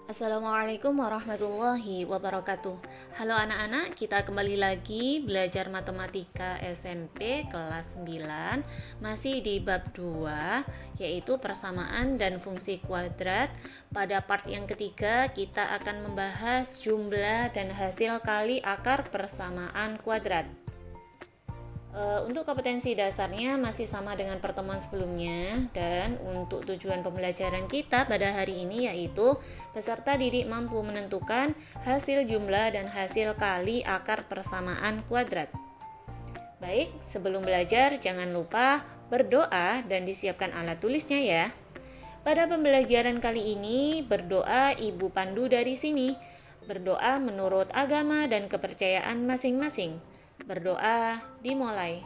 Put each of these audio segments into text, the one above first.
Assalamualaikum warahmatullahi wabarakatuh. Halo anak-anak, kita kembali lagi belajar matematika SMP kelas 9, masih di bab 2, yaitu persamaan dan fungsi kuadrat. Pada part yang ketiga, kita akan membahas jumlah dan hasil kali akar persamaan kuadrat. Untuk kompetensi dasarnya masih sama dengan pertemuan sebelumnya, dan untuk tujuan pembelajaran kita pada hari ini yaitu peserta didik mampu menentukan hasil jumlah dan hasil kali akar persamaan kuadrat. Baik, sebelum belajar jangan lupa berdoa dan disiapkan alat tulisnya ya. Pada pembelajaran kali ini berdoa Ibu pandu dari sini. Berdoa menurut agama dan kepercayaan masing-masing. Berdoa dimulai.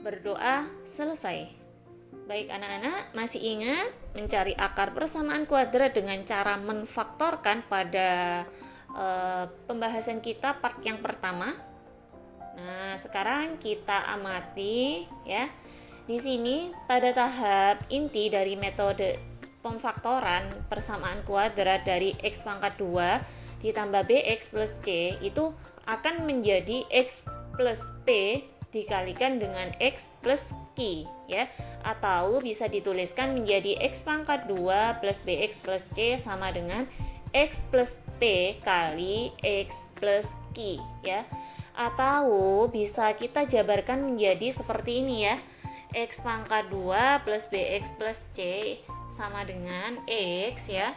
Berdoa selesai. Baik anak-anak, masih ingat mencari akar persamaan kuadrat dengan cara menfaktorkan pada pembahasan kita part yang pertama. Nah, sekarang kita amati ya. Di sini pada tahap inti dari metode pemfaktoran persamaan kuadrat dari x pangkat 2 ditambah bx plus c itu akan menjadi x plus p dikalikan dengan x plus q ya, atau bisa dituliskan menjadi x pangkat 2 plus bx plus c sama dengan x plus p kali x plus q ya, atau bisa kita jabarkan menjadi seperti ini ya, x pangkat 2 plus bx plus c sama dengan x ya.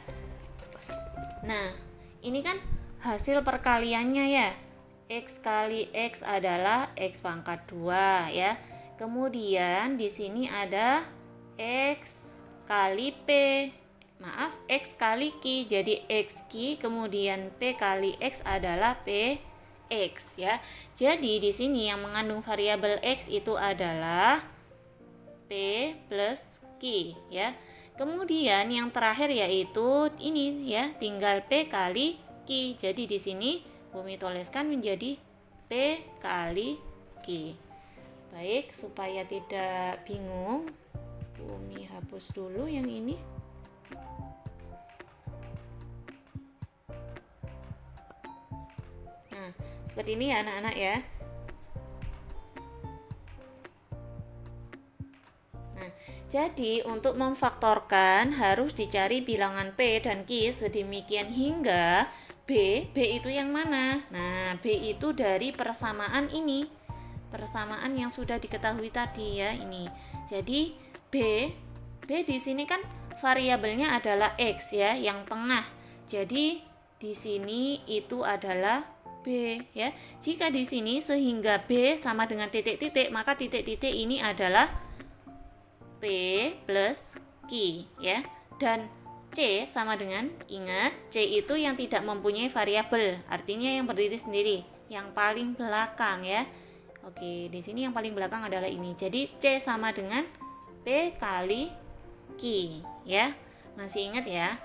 Nah, ini kan hasil perkaliannya ya. X kali X adalah X pangkat 2 ya. Kemudian di sini ada X kali P. Maaf, X kali Q. Jadi XQ kemudian P kali X adalah PX ya. Jadi di sini yang mengandung variabel X itu adalah P plus Q ya. Kemudian yang terakhir yaitu ini ya, tinggal P kali Q. Jadi di sini Bumi tuliskan menjadi P kali Q. Baik, supaya tidak bingung, Bumi hapus dulu yang ini. Nah, seperti ini ya anak-anak ya. Jadi untuk memfaktorkan harus dicari bilangan P dan Q sedemikian hingga B itu yang mana? Nah, B itu dari persamaan ini. Persamaan yang sudah diketahui tadi ya ini. Jadi B di sini kan variabelnya adalah X ya, yang tengah. Jadi di sini itu adalah B ya. Jika di sini sehingga B sama dengan titik-titik, maka titik-titik ini adalah P plus Q ya, dan C sama dengan, ingat C itu yang tidak mempunyai variabel, artinya yang berdiri sendiri, yang paling belakang ya. Oke, di sini yang paling belakang adalah ini. Jadi C sama dengan P kali Q ya. Masih ingat ya?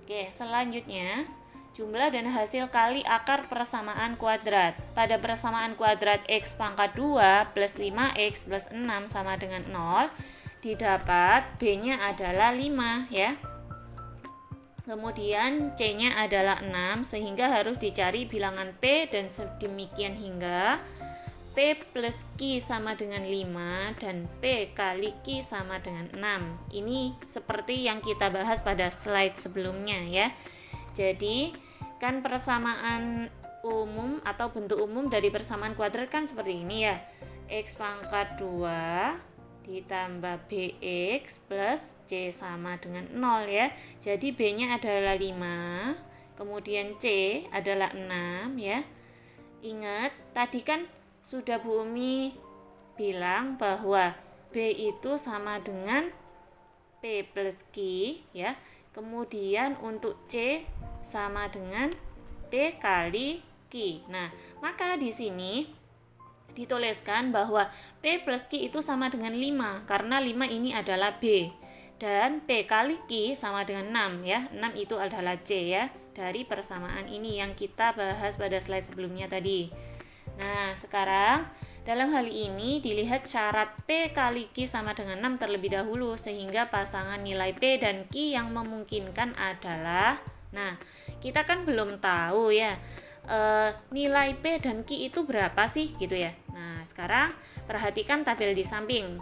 Oke, selanjutnya jumlah dan hasil kali akar persamaan kuadrat. Pada persamaan kuadrat x pangkat 2 plus 5x plus 6 sama dengan 0, didapat B-nya adalah 5 ya. Kemudian C-nya adalah 6 sehingga harus dicari bilangan P dan sedemikian hingga P plus Q sama dengan 5 dan P kali Q sama dengan 6. Ini seperti yang kita bahas pada slide sebelumnya ya. Jadi kan persamaan umum atau bentuk umum dari persamaan kuadrat kan seperti ini ya. X pangkat 2 ditambah bx plus c sama dengan 0 ya. Jadi b-nya adalah 5, kemudian c adalah 6 ya. Ingat tadi kan sudah Bu Umi bilang bahwa b itu sama dengan p plus q ya. Kemudian untuk c sama dengan p kali q. Nah, maka di sini dituliskan bahwa P plus Q itu sama dengan 5 karena 5 ini adalah B dan P kali Q sama dengan 6 ya. 6 itu adalah C ya, dari persamaan ini yang kita bahas pada slide sebelumnya tadi. Nah, sekarang Dalam hal ini dilihat syarat P kali Q sama dengan 6 terlebih dahulu, sehingga pasangan nilai P dan Q yang memungkinkan adalah, nah kita kan belum tahu ya nilai P dan Q itu berapa sih gitu ya. Nah sekarang perhatikan tabel di samping.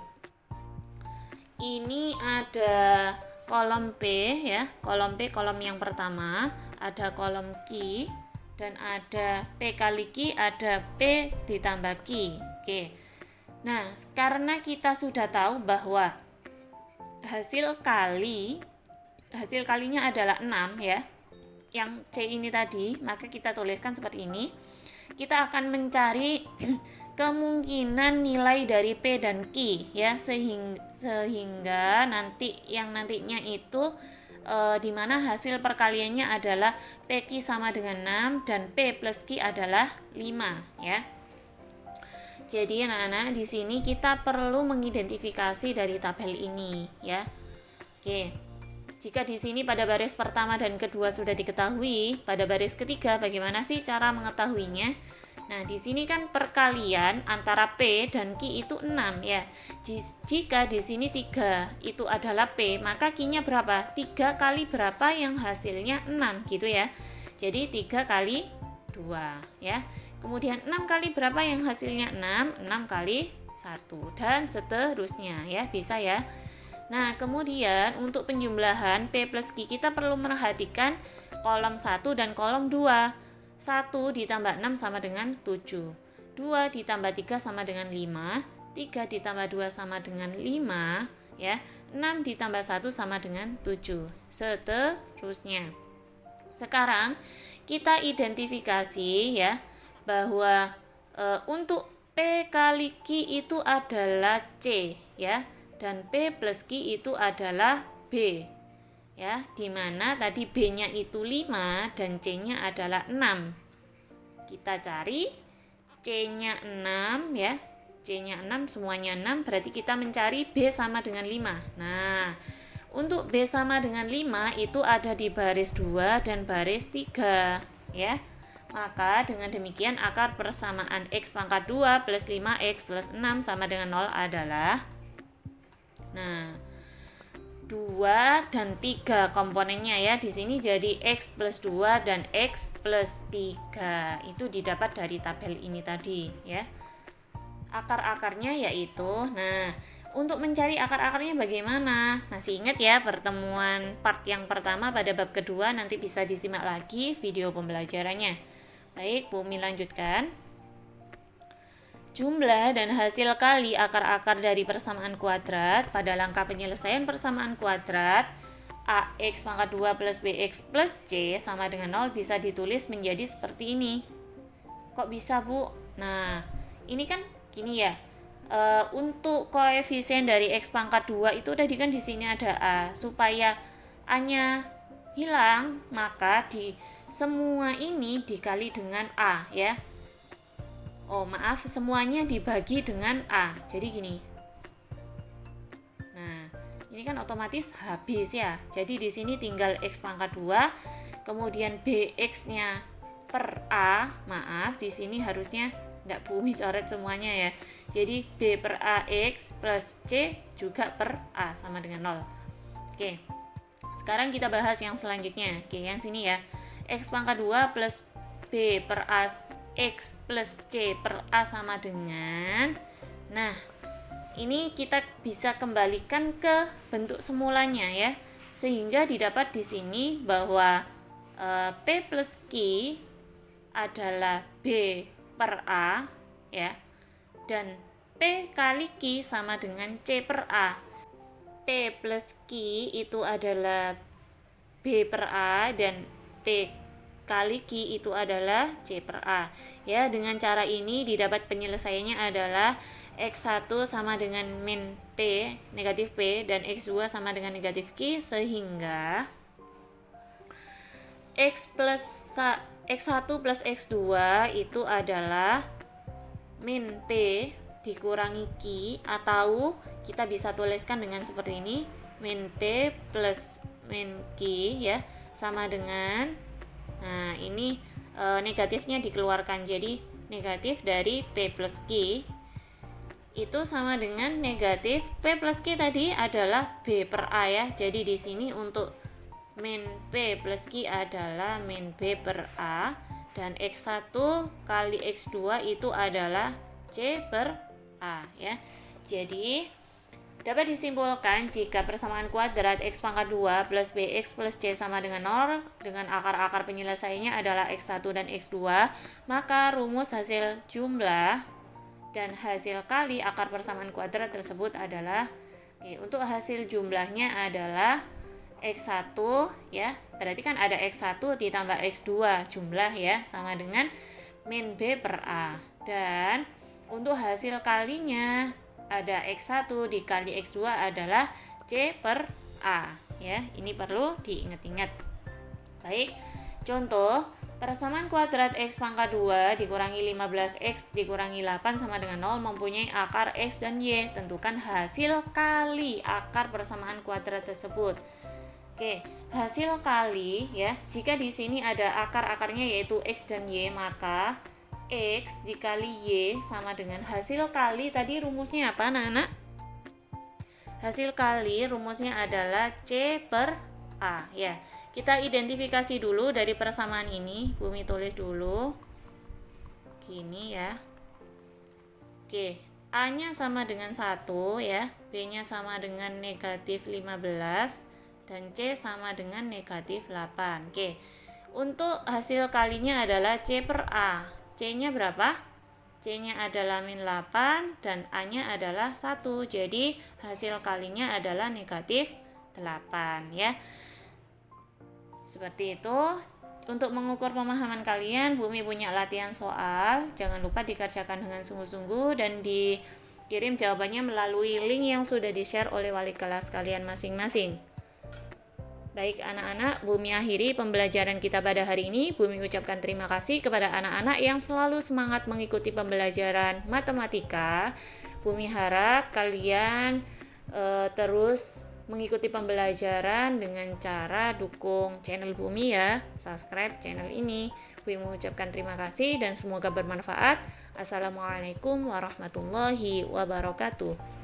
Ini ada kolom P ya, kolom P, kolom yang pertama, ada kolom Q dan ada P kali Q, ada P ditambah Q. Oke. Nah, karena kita sudah tahu bahwa hasil kalinya adalah 6 ya. Yang C ini tadi, maka kita tuliskan seperti ini. Kita akan mencari kemungkinan nilai dari P dan Q ya, sehingga nantinya itu di mana hasil perkaliannya adalah PQ sama dengan 6 dan P plus Q adalah 5 ya. Jadi anak-anak di sini kita perlu mengidentifikasi dari tabel ini ya. Oke. Jika di sini pada baris pertama dan kedua sudah diketahui, pada baris ketiga bagaimana sih cara mengetahuinya? Nah, di sini kan perkalian antara P dan Q itu 6 ya. Jika di sini 3 itu adalah P, maka Q-nya berapa? 3 kali berapa yang hasilnya 6 gitu ya. Jadi 3 kali 2 ya. Kemudian 6 kali berapa yang hasilnya 6? 6 kali 1 dan seterusnya ya, bisa ya. Nah, kemudian untuk penjumlahan P plus Q kita perlu memperhatikan kolom 1 dan kolom 2. 1 ditambah 6 sama dengan 7. 2 ditambah 3 sama dengan 5. 3 ditambah 2 sama dengan 5 ya. 6 ditambah 1 sama dengan 7. Seterusnya. Sekarang kita identifikasi ya bahwa untuk P kali Q itu adalah C ya, dan P plus Q itu adalah B ya, dimana tadi B-nya itu 5 dan C-nya adalah 6. Kita cari C-nya 6 ya, C-nya 6, semuanya 6, berarti kita mencari B sama dengan 5. Nah, untuk B sama dengan 5 itu ada di baris 2 dan baris 3 ya. Maka dengan demikian akar persamaan X pangkat 2 plus 5X plus 6 sama dengan 0 adalah, nah 2 dan 3 komponennya ya. Di sini jadi X plus 2 dan X plus 3. Itu didapat dari tabel ini tadi ya. Akar-akarnya yaitu, nah untuk mencari akar-akarnya bagaimana? Masih ingat ya pertemuan part yang pertama pada bab kedua, nanti bisa disimak lagi video pembelajarannya. Baik, Bu Umi lanjutkan. Jumlah dan hasil kali akar-akar dari persamaan kuadrat pada langkah penyelesaian persamaan kuadrat AX pangkat 2 plus BX plus C sama dengan 0 bisa ditulis menjadi seperti ini. Kok bisa, Bu? Nah, ini kan gini ya. Untuk koefisien dari X pangkat 2 itu tadi kan di sini ada A. Supaya A-nya hilang, maka di semua ini dikali dengan A ya. Oh maaf, semuanya dibagi dengan A. Jadi gini. Nah, ini kan otomatis habis ya. Jadi di sini tinggal X pangkat 2, kemudian BX-nya per A. Maaf, di sini harusnya enggak Bu Umi coret semuanya ya. Jadi B per AX plus C juga per A sama dengan 0. Oke. Sekarang kita bahas yang selanjutnya. Oke, yang sini ya. X pangkat 2 plus B per A X plus C per A sama dengan, nah ini kita bisa kembalikan ke bentuk semulanya ya, sehingga didapat di sini bahwa P plus Q adalah B per A ya, dan P kali Q sama dengan C per A. P plus Q itu adalah B per A dan P kali Q itu adalah C per A. Ya, dengan cara ini didapat penyelesaiannya adalah X1 sama dengan min P, negatif P, dan X2 sama dengan negatif Q, sehingga X1 plus X2 itu adalah min P dikurangi Q, atau kita bisa tuliskan dengan seperti ini, min P plus min Q ya, sama dengan, nah ini negatifnya dikeluarkan, jadi negatif dari P plus Q itu sama dengan negatif P plus Q tadi adalah B per A ya. Jadi di sini untuk min P plus Q adalah min B per A, dan X1 kali X2 itu adalah C per A ya. Jadi dapat disimpulkan jika persamaan kuadrat X pangkat 2 plus BX plus C sama dengan 0 dengan akar-akar penyelesaiannya adalah X1 dan X2, maka rumus hasil jumlah dan hasil kali akar persamaan kuadrat tersebut adalah untuk hasil jumlahnya adalah X1 ya, berarti kan ada X1 ditambah X2 jumlah ya, sama dengan min B per A, dan untuk hasil kalinya ada X1 dikali X2 adalah C per A ya. Ini perlu diingat-ingat. Baik, contoh persamaan kuadrat X pangkat 2 dikurangi 15X dikurangi 8 sama dengan 0 mempunyai akar X dan Y. Tentukan hasil kali akar persamaan kuadrat tersebut. Oke, hasil kali ya, jika di sini ada akar-akarnya yaitu X dan Y, maka X dikali Y sama dengan hasil kali tadi rumusnya apa anak-anak? Hasil kali rumusnya adalah C per A ya. Kita identifikasi dulu dari persamaan ini. Bumi tulis dulu gini ya. Oke, A-nya sama dengan 1 ya, B-nya sama dengan negatif 15, dan C sama dengan negatif 8. Oke, untuk hasil kalinya adalah C per A. C-nya berapa? C-nya adalah min 8 dan A-nya adalah 1. Jadi hasil kalinya adalah negatif 8 ya. Seperti itu. Untuk mengukur pemahaman kalian, Bumi punya latihan soal. Jangan lupa dikerjakan dengan sungguh-sungguh dan dikirim jawabannya melalui link yang sudah di-share oleh wali kelas kalian masing-masing. Baik anak-anak, Bumi akhiri pembelajaran kita pada hari ini. Bumi ucapkan terima kasih kepada anak-anak yang selalu semangat mengikuti pembelajaran matematika. Bumi harap kalian terus mengikuti pembelajaran dengan cara dukung channel Bumi ya, subscribe channel ini. Bumi mengucapkan terima kasih dan semoga bermanfaat. Assalamualaikum warahmatullahi wabarakatuh.